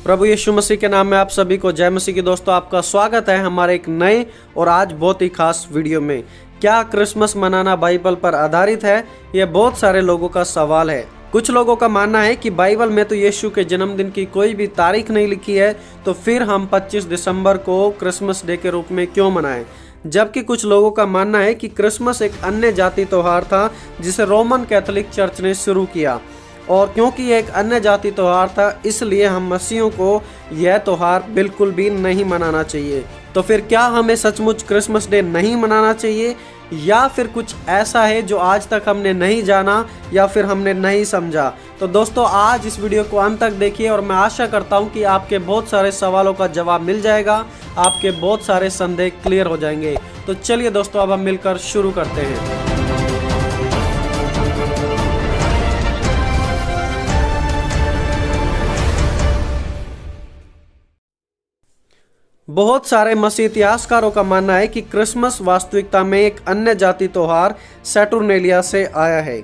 प्रभु यीशु मसीह के नाम में आप सभी को जय मसीह की। दोस्तों, आपका स्वागत है हमारे एक नए और आज बहुत ही खास वीडियो में। क्या क्रिसमस मनाना बाइबल पर आधारित है? यह बहुत सारे लोगों का सवाल है। कुछ लोगों का मानना है कि बाइबल में तो यीशु के जन्मदिन की कोई भी तारीख नहीं लिखी है, तो फिर हम 25 दिसंबर को क्रिसमस डे के रूप में क्यों मनाएं। जबकि कुछ लोगों का मानना है कि क्रिसमस एक अन्य जाति त्योहार था जिसे रोमन कैथोलिक चर्च ने शुरू किया, और क्योंकि यह एक अन्य जाति त्योहार था इसलिए हम मसीहियों को यह त्योहार बिल्कुल भी नहीं मनाना चाहिए। तो फिर क्या हमें सचमुच क्रिसमस डे नहीं मनाना चाहिए, या फिर कुछ ऐसा है जो आज तक हमने नहीं जाना या फिर हमने नहीं समझा? तो दोस्तों, आज इस वीडियो को अंत तक देखिए और मैं आशा करता हूं कि आपके बहुत सारे सवालों का जवाब मिल जाएगा, आपके बहुत सारे संदेह क्लियर हो जाएंगे। तो चलिए दोस्तों, अब हम मिलकर शुरू करते हैं। बहुत सारे मसीह इतिहासकारों का मानना है कि क्रिसमस वास्तविकता में एक अन्य जाति त्योहार सैटुरनेलिया से आया है।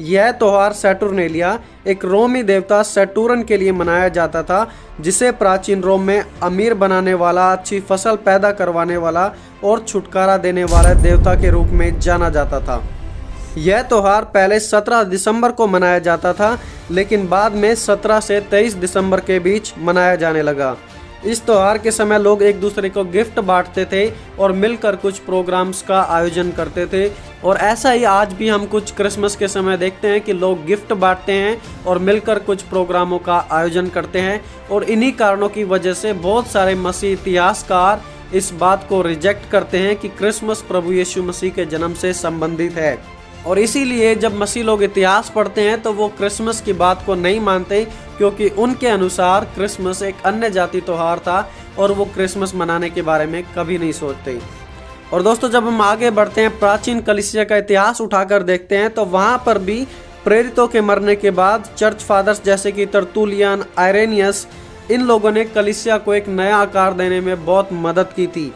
यह त्योहार सैटुरनेलिया एक रोमी देवता सैटुरन के लिए मनाया जाता था, जिसे प्राचीन रोम में अमीर बनाने वाला, अच्छी फसल पैदा करवाने वाला और छुटकारा देने वाला देवता के रूप में जाना जाता था। यह त्योहार पहले 17 दिसंबर को मनाया जाता था, लेकिन बाद में 17 से 23 दिसंबर के बीच मनाया जाने लगा। इस त्योहार के समय लोग एक दूसरे को गिफ्ट बांटते थे और मिलकर कुछ प्रोग्राम्स का आयोजन करते थे, और ऐसा ही आज भी हम कुछ क्रिसमस के समय देखते हैं कि लोग गिफ्ट बांटते हैं और मिलकर कुछ प्रोग्रामों का आयोजन करते हैं। और इन्हीं कारणों की वजह से बहुत सारे मसीह इतिहासकार इस बात को रिजेक्ट करते हैं कि क्रिसमस प्रभु यीशु मसीह के जन्म से संबंधित है, और इसीलिए जब मसीह लोग इतिहास पढ़ते हैं तो वो क्रिसमस की बात को नहीं मानते, क्योंकि उनके अनुसार क्रिसमस एक अन्य जाति त्योहार था और वो क्रिसमस मनाने के बारे में कभी नहीं सोचते। और दोस्तों, जब हम आगे बढ़ते हैं, प्राचीन कलीसिया का इतिहास उठाकर देखते हैं, तो वहाँ पर भी प्रेरितों के मरने के बाद चर्च फादर्स जैसे कि तरतुलियन, आयरेनियस, इन लोगों ने कलीसिया को एक नया आकार देने में बहुत मदद की थी।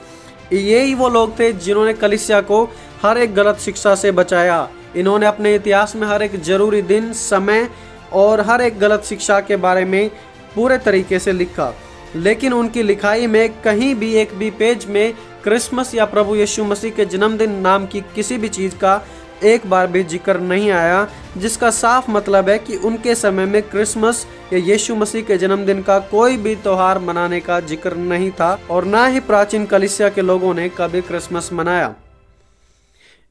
यही वो लोग थे जिन्होंने कलीसिया को हर एक गलत शिक्षा से बचाया। इन्होंने अपने इतिहास में हर एक जरूरी दिन, समय और हर एक गलत शिक्षा के बारे में पूरे तरीके से लिखा, लेकिन उनकी लिखाई में कहीं भी एक भी पेज में क्रिसमस या प्रभु यीशु मसीह के जन्मदिन नाम की किसी भी चीज़ का एक बार भी जिक्र नहीं आया, जिसका साफ मतलब है कि उनके समय में क्रिसमस या यीशु मसीह के जन्मदिन का कोई भी त्योहार मनाने का जिक्र नहीं था, और ना ही प्राचीन कलीसिया के लोगों ने कभी क्रिसमस मनाया।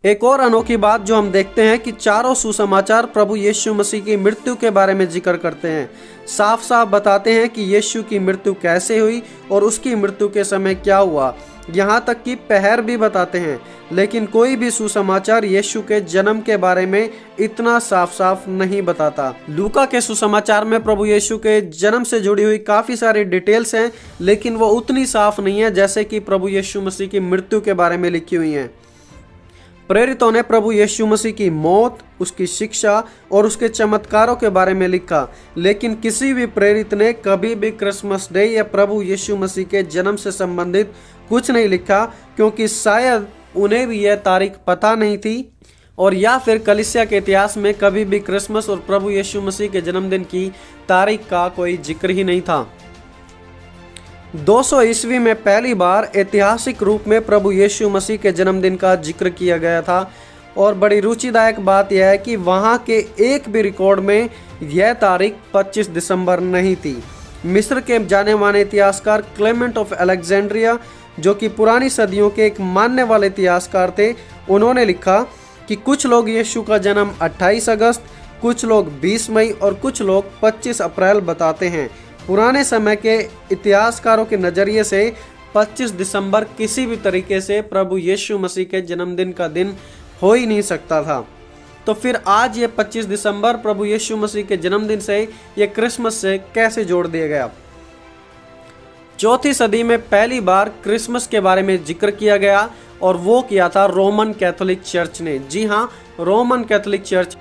एक और अनोखी बात जो हम देखते हैं कि चारों सुसमाचार प्रभु यीशु मसीह की मृत्यु के बारे में जिक्र करते हैं, साफ साफ बताते हैं कि यीशु की मृत्यु कैसे हुई और उसकी मृत्यु के समय क्या हुआ, यहाँ तक कि पहर भी बताते हैं। लेकिन कोई भी सुसमाचार यीशु के जन्म के बारे में इतना साफ साफ नहीं बताता। लूका के सुसमाचार में प्रभु यीशु के जन्म से जुड़ी हुई काफ़ी सारी डिटेल्स हैं, लेकिन वो उतनी साफ नहीं है जैसे कि प्रभु यीशु मसीह की मृत्यु के बारे में लिखी हुई हैं। प्रेरितों ने प्रभु यीशु मसीह की मौत, उसकी शिक्षा और उसके चमत्कारों के बारे में लिखा, लेकिन किसी भी प्रेरित ने कभी भी क्रिसमस डे या प्रभु यीशु मसीह के जन्म से संबंधित कुछ नहीं लिखा, क्योंकि शायद उन्हें भी यह तारीख पता नहीं थी, और या फिर कलीसिया के इतिहास में कभी भी क्रिसमस और प्रभु यीशु मसीह के जन्मदिन की तारीख का कोई जिक्र ही नहीं था। 200 ईस्वी में पहली बार ऐतिहासिक रूप में प्रभु यीशु मसीह के जन्मदिन का जिक्र किया गया था, और बड़ी रुचिदायक बात यह है कि वहाँ के एक भी रिकॉर्ड में यह तारीख 25 दिसंबर नहीं थी। मिस्र के जाने माने इतिहासकार क्लेमेंट ऑफ अलेक्जेंड्रिया, जो कि पुरानी सदियों के एक मानने वाले इतिहासकार थे, उन्होंने लिखा कि कुछ लोग यीशु का जन्म 28 अगस्त, कुछ लोग 20 मई और कुछ लोग 25 अप्रैल बताते हैं। पुराने समय के इतिहासकारों के नज़रिए से 25 दिसंबर किसी भी तरीके से प्रभु यीशु मसीह के जन्मदिन का दिन हो ही नहीं सकता था। तो फिर आज ये 25 दिसंबर प्रभु यीशु मसीह के जन्मदिन से, ये क्रिसमस से कैसे जोड़ दिया गया? 4वीं सदी में पहली बार क्रिसमस के बारे में जिक्र किया गया, और वो किया था रोमन कैथोलिक चर्च ने। जी हाँ, Roman Catholic church.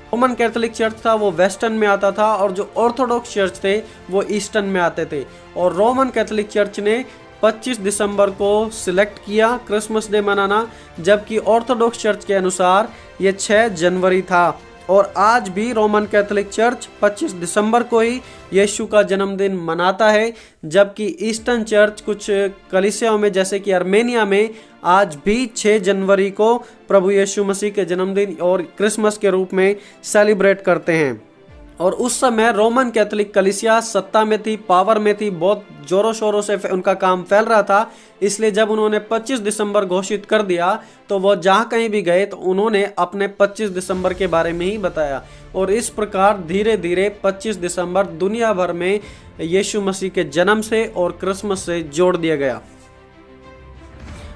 Roman Catholic church था वो वेस्टर्न में आता था, और जो ऑर्थोडॉक्स चर्च थे वो ईस्टर्न में आते थे। और रोमन कैथोलिक चर्च ने 25 दिसंबर को सिलेक्ट किया क्रिसमस डे मनाना, जबकि ऑर्थोडॉक्स चर्च के अनुसार ये 6 जनवरी था। और आज भी रोमन कैथोलिक चर्च 25 दिसंबर को ही यीशु का जन्मदिन मनाता है, जबकि ईस्टर्न चर्च कुछ कलीसियाओं में जैसे कि आर्मेनिया में आज भी 6 जनवरी को प्रभु यीशु मसीह के जन्मदिन और क्रिसमस के रूप में सेलिब्रेट करते हैं। और उस समय रोमन कैथोलिक कलीसिया सत्ता में थी, पावर में थी, बहुत जोरों शोरों से उनका काम फैल रहा था। इसलिए जब उन्होंने 25 दिसंबर घोषित कर दिया तो वो जहाँ कहीं भी गए तो उन्होंने अपने 25 दिसंबर के बारे में ही बताया, और इस प्रकार धीरे धीरे 25 दिसंबर दुनिया भर में यीशु मसीह के जन्म से और क्रिसमस से जोड़ दिया गया।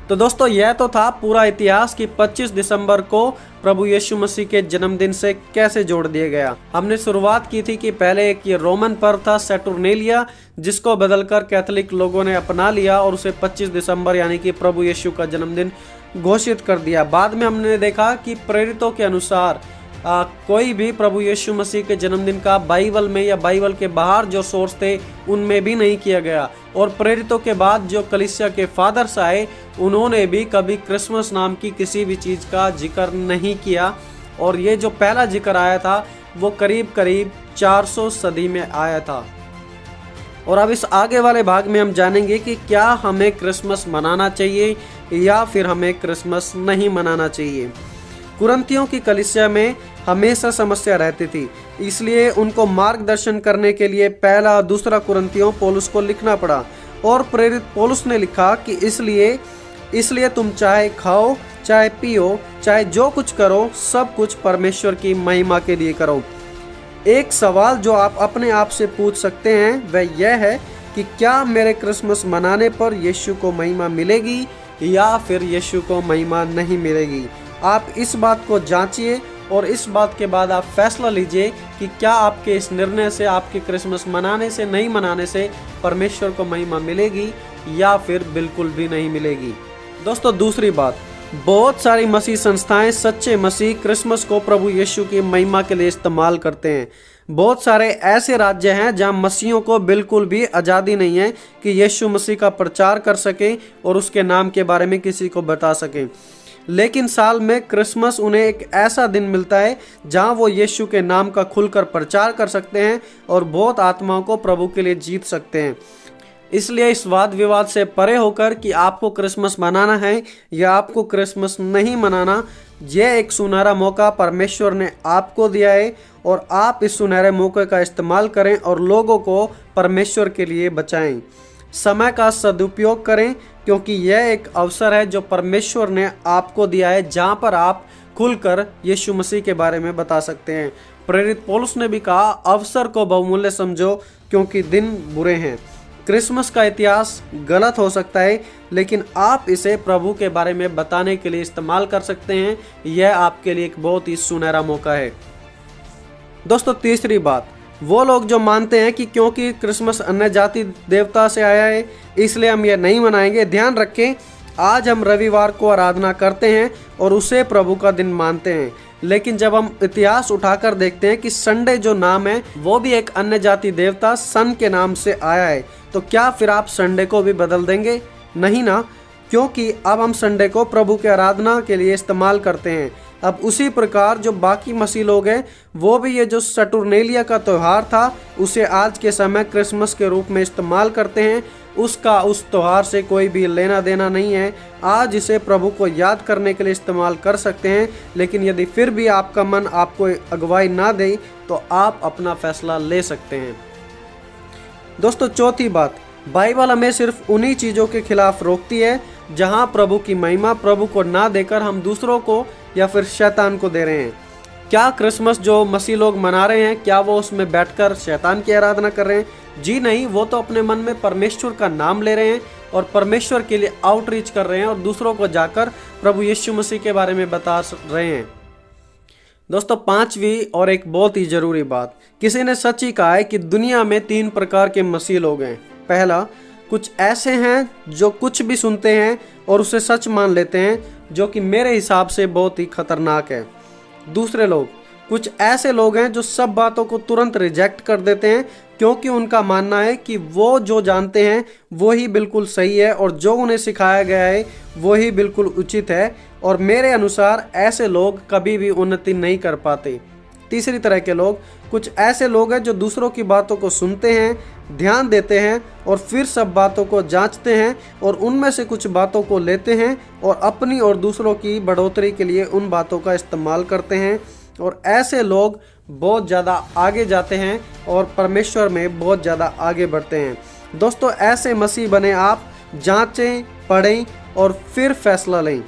तो दोस्तों, यह तो था पूरा इतिहास कि 25 दिसंबर को प्रभु यीशु मसीह के जन्मदिन से कैसे जोड़ दिया गया। हमने शुरुआत की थी कि पहले एक ये रोमन पर्व था सैटुरनेलिया, जिसको बदलकर कैथोलिक लोगों ने अपना लिया और उसे 25 दिसंबर यानी कि प्रभु यीशु का जन्मदिन घोषित कर दिया। बाद में हमने देखा कि प्रेरितों के अनुसार कोई भी प्रभु यीशु मसीह के जन्मदिन का बाइबल में या बाइबल के बाहर जो सोर्स थे उनमें भी नहीं किया गया। और प्रेरितों के बाद जो कलीसिया के फादर्स आए उन्होंने भी कभी क्रिसमस नाम की किसी भी चीज़ का जिक्र नहीं किया। और ये जो पहला जिक्र आया था वो करीब करीब 400 सदी में आया था। और अब इस आगे वाले भाग में हम जानेंगे कि क्या हमें क्रिसमस मनाना चाहिए या फिर हमें क्रिसमस नहीं मनाना चाहिए। कुरिन्थियों की कलीसिया में हमेशा समस्या रहती थी, इसलिए उनको मार्गदर्शन करने के लिए पहला और दूसरा कुरिन्थियों पौलुस को लिखना पड़ा। और प्रेरित पौलुस ने लिखा कि इसलिए तुम चाहे खाओ, चाहे पियो, चाहे जो कुछ करो, सब कुछ परमेश्वर की महिमा के लिए करो। एक सवाल जो आप अपने आप से पूछ सकते हैं वह यह है कि क्या मेरे क्रिसमस मनाने पर यीशु को महिमा मिलेगी या फिर यीशु को महिमा नहीं मिलेगी। आप इस बात को जांचिए और इस बात के बाद आप फैसला लीजिए कि क्या आपके इस निर्णय से, आपके क्रिसमस मनाने से, नहीं मनाने से परमेश्वर को महिमा मिलेगी या फिर बिल्कुल भी नहीं मिलेगी। दोस्तों, दूसरी बात, बहुत सारी मसीह संस्थाएं, सच्चे मसीह क्रिसमस को प्रभु यीशु की महिमा के लिए इस्तेमाल करते हैं। बहुत सारे ऐसे राज्य हैं जहां मसीहियों को बिल्कुल भी आज़ादी नहीं है कि यीशु मसीह का प्रचार कर सके और उसके नाम के बारे में किसी को बता सके। लेकिन साल में क्रिसमस उन्हें एक ऐसा दिन मिलता है जहां वो यीशु के नाम का खुलकर प्रचार कर सकते हैं और बहुत आत्माओं को प्रभु के लिए जीत सकते हैं। इसलिए इस वाद विवाद से परे होकर कि आपको क्रिसमस मनाना है या आपको क्रिसमस नहीं मनाना, यह एक सुनहरा मौका परमेश्वर ने आपको दिया है और आप इस सुनहरे मौके का इस्तेमाल करें और लोगों को परमेश्वर के लिए बचाएं। समय का सदुपयोग करें, क्योंकि यह एक अवसर है जो परमेश्वर ने आपको दिया है जहां पर आप खुलकर यीशु मसीह के बारे में बता सकते हैं। प्रेरित पौलुस ने भी कहा, अवसर को बहुमूल्य समझो क्योंकि दिन बुरे हैं। क्रिसमस का इतिहास गलत हो सकता है, लेकिन आप इसे प्रभु के बारे में बताने के लिए इस्तेमाल कर सकते हैं। यह आपके लिए एक बहुत ही सुनहरा मौका है। दोस्तों, तीसरी बात, वो लोग जो मानते हैं कि क्योंकि क्रिसमस अन्य जाति देवता से आया है इसलिए हम ये नहीं मनाएंगे। ध्यान रखें, आज हम रविवार को आराधना करते हैं और उसे प्रभु का दिन मानते हैं, लेकिन जब हम इतिहास उठाकर देखते हैं कि संडे जो नाम है वो भी एक अन्य जाति देवता सन के नाम से आया है, तो क्या फिर आप संडे को भी बदल देंगे? नहीं ना, क्योंकि अब हम संडे को प्रभु की आराधना के लिए इस्तेमाल करते हैं। अब उसी प्रकार जो बाकी मसीह लोग हैं वो भी ये जो सैटुरनेलिया का त्यौहार था उसे आज के समय क्रिसमस के रूप में इस्तेमाल करते हैं। उसका उस त्यौहार से कोई भी लेना देना नहीं है। आज इसे प्रभु को याद करने के लिए इस्तेमाल कर सकते हैं, लेकिन यदि फिर भी आपका मन आपको अगुवाई ना दे तो आप अपना फैसला ले सकते हैं। दोस्तों, चौथी बात, बाइबल हमें सिर्फ उन्हीं चीज़ों के खिलाफ रोकती है जहां प्रभु की महिमा प्रभु को ना देकर हम दूसरों को या फिर शैतान को दे रहे हैं। क्या क्रिसमस जो मसीह लोग मना रहे हैं क्या वो उसमें बैठकर शैतान की आराधना कर रहे हैं? जी नहीं, वो तो अपने मन में परमेश्वर का नाम ले रहे हैं और परमेश्वर के लिए आउटरीच कर रहे हैं और दूसरों को जाकर प्रभु यीशु मसीह के बारे में बता रहे हैं। दोस्तों, पांचवी और एक बहुत ही जरूरी बात, किसी ने सच ही कहा है कि दुनिया में 3 प्रकार के मसीह लोग हैं। पहला, कुछ ऐसे हैं जो कुछ भी सुनते हैं और उसे सच मान लेते हैं, जो कि मेरे हिसाब से बहुत ही खतरनाक है। दूसरे लोग, कुछ ऐसे लोग हैं जो सब बातों को तुरंत रिजेक्ट कर देते हैं क्योंकि उनका मानना है कि वो जो जानते हैं वो ही बिल्कुल सही है और जो उन्हें सिखाया गया है वो ही बिल्कुल उचित है, और मेरे अनुसार ऐसे लोग कभी भी उन्नति नहीं कर पाते। तीसरी तरह के लोग, कुछ ऐसे लोग हैं जो दूसरों की बातों को सुनते हैं, ध्यान देते हैं और फिर सब बातों को जांचते हैं और उनमें से कुछ बातों को लेते हैं और अपनी और दूसरों की बढ़ोतरी के लिए उन बातों का इस्तेमाल करते हैं। और ऐसे लोग बहुत ज़्यादा आगे जाते हैं और परमेश्वर में बहुत ज़्यादा आगे बढ़ते हैं। दोस्तों, ऐसे मसीह बने आप, जांचें, पढ़ें और फिर फैसला लें।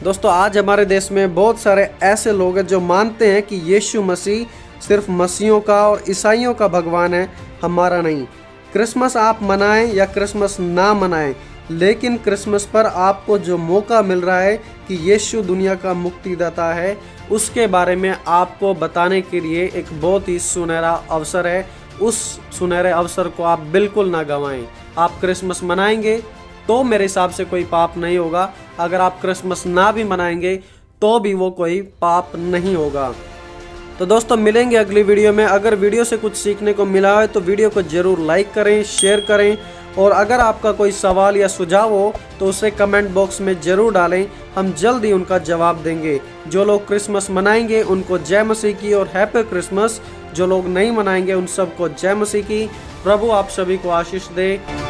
दोस्तों, आज हमारे देश में बहुत सारे ऐसे लोग हैं जो मानते हैं कि यीशु मसीह सिर्फ मसीहों का और ईसाइयों का भगवान है, हमारा नहीं। क्रिसमस आप मनाएं या क्रिसमस ना मनाएं, लेकिन क्रिसमस पर आपको जो मौका मिल रहा है कि यीशु दुनिया का मुक्तिदाता है, उसके बारे में आपको बताने के लिए एक बहुत ही सुनहरा अवसर है। उस सुनहरे अवसर को आप बिल्कुल ना गंवाएं। आप क्रिसमस मनाएंगे तो मेरे हिसाब से कोई पाप नहीं होगा। अगर आप क्रिसमस ना भी मनाएंगे तो भी वो कोई पाप नहीं होगा। तो दोस्तों, मिलेंगे अगली वीडियो में। अगर वीडियो से कुछ सीखने को मिला है तो वीडियो को ज़रूर लाइक करें, शेयर करें और अगर आपका कोई सवाल या सुझाव हो तो उसे कमेंट बॉक्स में ज़रूर डालें। हम जल्द ही उनका जवाब देंगे। जो लोग क्रिसमस मनाएंगे उनको जय मसीह की और हैप्पी क्रिसमस। जो लोग नहीं मनाएंगे उन सबको जय मसीह की। प्रभु आप सभी को आशीष दे।